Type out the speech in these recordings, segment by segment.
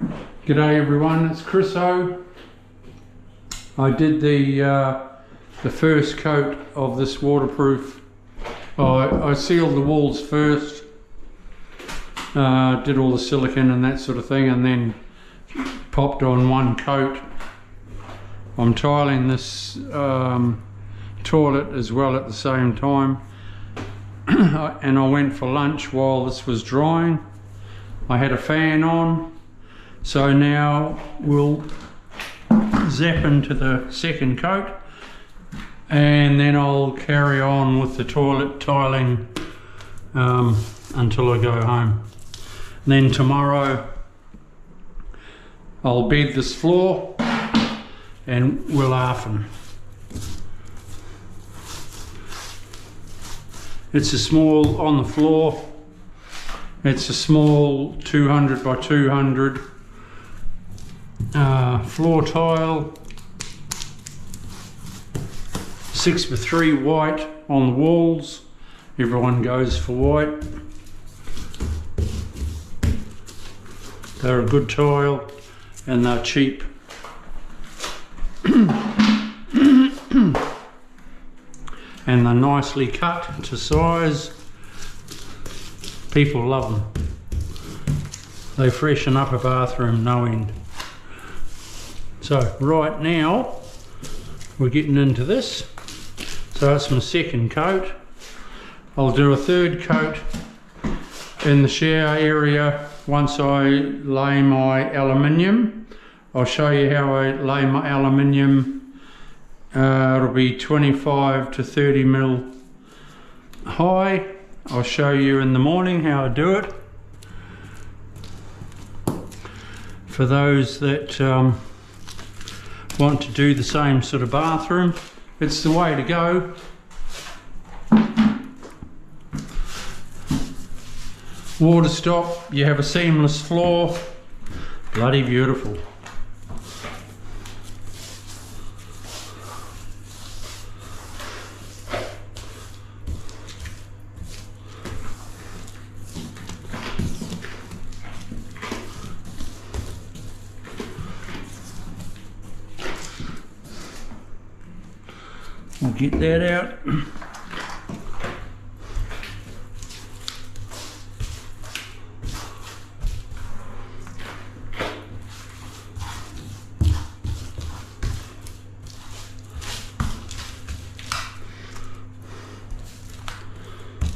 G'day everyone, it's Chris O. I did the first coat of this waterproof. I sealed the walls first, did all the silicone and that sort of thing, and then popped on one coat. I'm tiling this toilet as well at the same time, and I went for lunch while this was drying. I had a fan on. So now we'll zap into the second coat, and then I'll carry on with the toilet tiling until I go home. And then tomorrow I'll bed this floor and we'll arfen. It's a small, on the floor, it's a small 200 by 200 floor tile, 6x3 white on the walls. Everyone goes for white. They're a good tile and they're cheap. And they're nicely cut to size. People love them. They freshen up a bathroom no end. So right now we're getting into this. So that's my second coat. I'll do a third coat in the shower area once I lay my aluminium. I'll show you how I lay my aluminium. It'll be 25 to 30 mil high. I'll show you in the morning how I do it. For those that want to do the same sort of bathroom, it's the way to go. Water stop, you have a seamless floor, bloody beautiful. We'll get that out.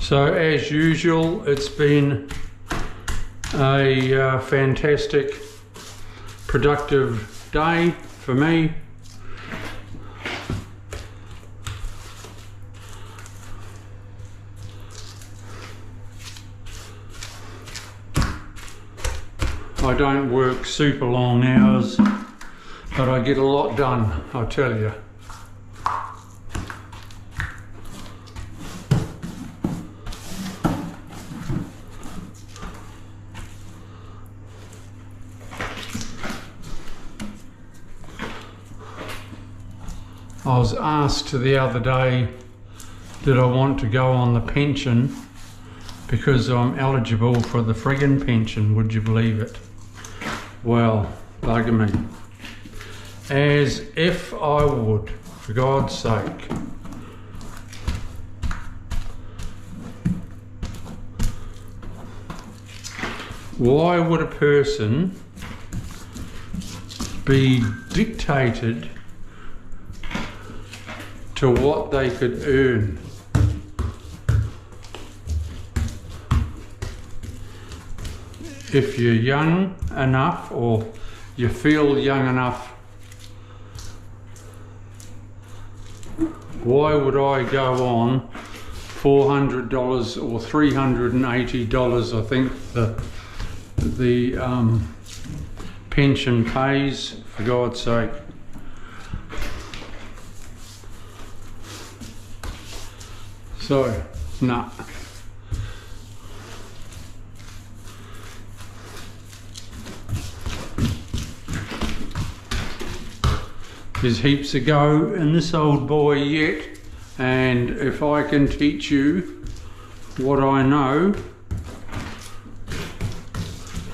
So as usual, it's been a fantastic, productive day for me. I don't work super long hours, but I get a lot done, I'll tell you. I was asked the other day, did I want to go on the pension because I'm eligible for the friggin' pension, would you believe it? Well, bugger me. As if I would, for God's sake. Why would a person be dictated to what they could earn? If you're young enough, or you feel young enough, why would I go on $400 or $380, I think the pension pays, for God's sake. So, nah. There's heaps to go in this old boy yet, and if I can teach you what I know,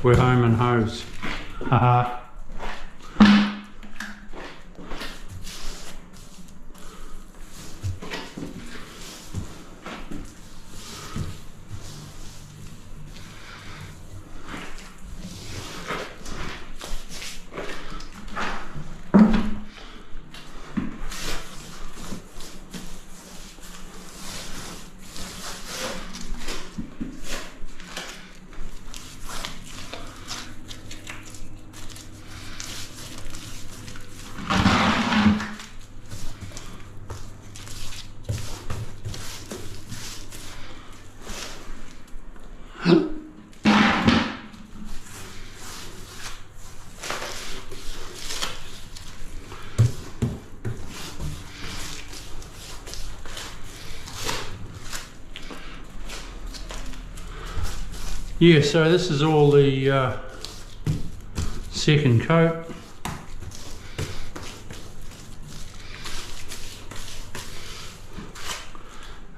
we're home and hose. Haha. Yeah, so this is all the second coat.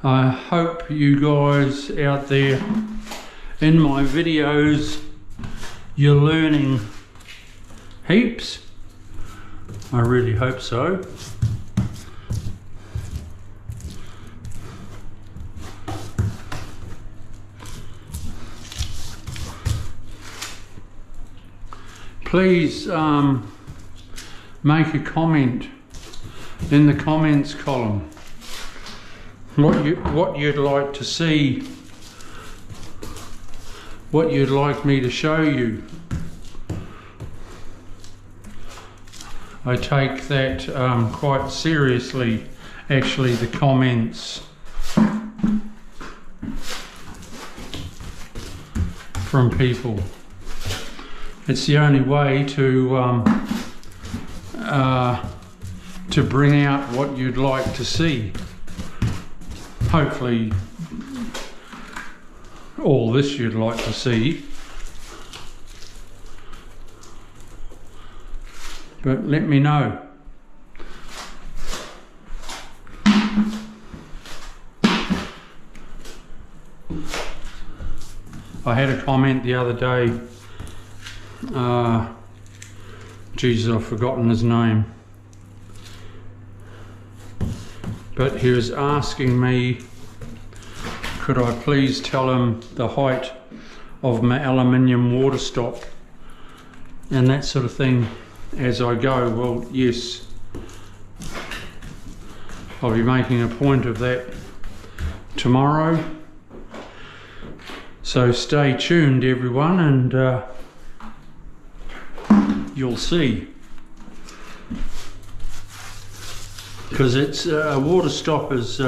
I hope you guys out there in my videos you're learning heaps. I really hope so. Please make a comment in the comments column what you'd like to see, what you'd like me to show you. I take that quite seriously, actually, the comments from people. It's the only way to bring out what you'd like to see. Hopefully, all this you'd like to see. But let me know. I had a comment the other day. Jesus, I've forgotten his name. But he was asking me, could I please tell him the height of my aluminium water stop and that sort of thing as I go. Well, yes, I'll be making a point of that tomorrow. So stay tuned, everyone, and you'll see. Because it's a water stop is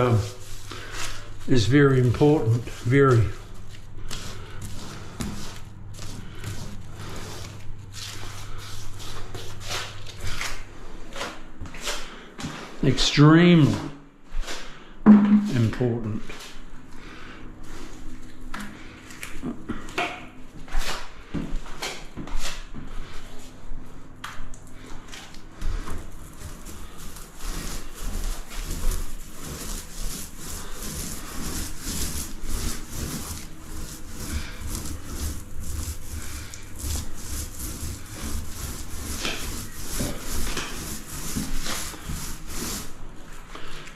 very important, very. Extremely important.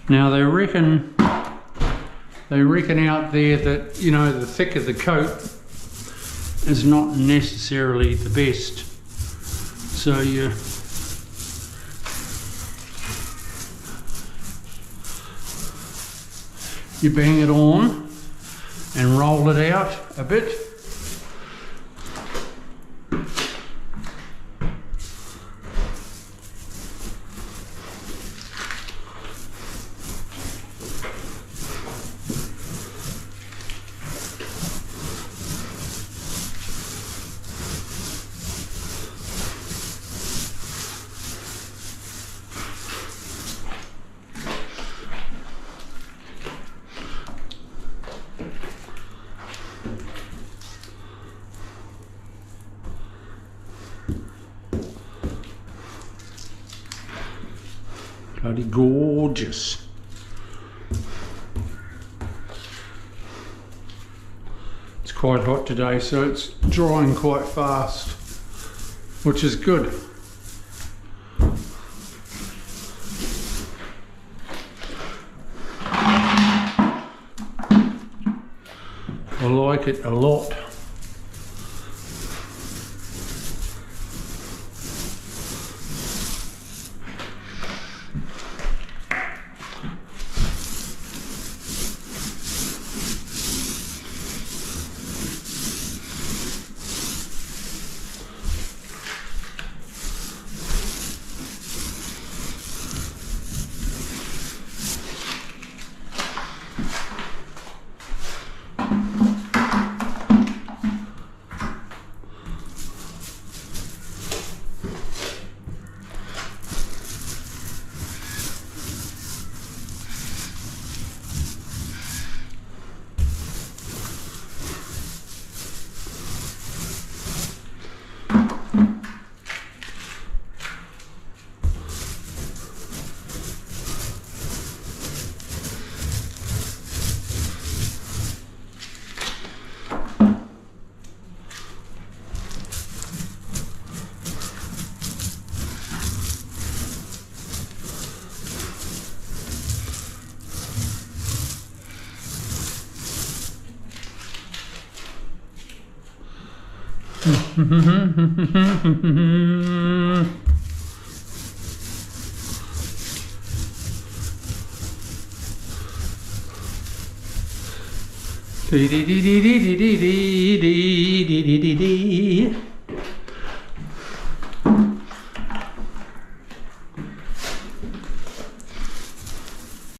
Now they reckon out there that, you know, the thicker the coat is not necessarily the best. So you bang it on and roll it out a bit. Bloody gorgeous. It's quite hot today, so it's drying quite fast. which is good. I like it a lot. Dee dee dee dee dee dee dee dee dee dee dee.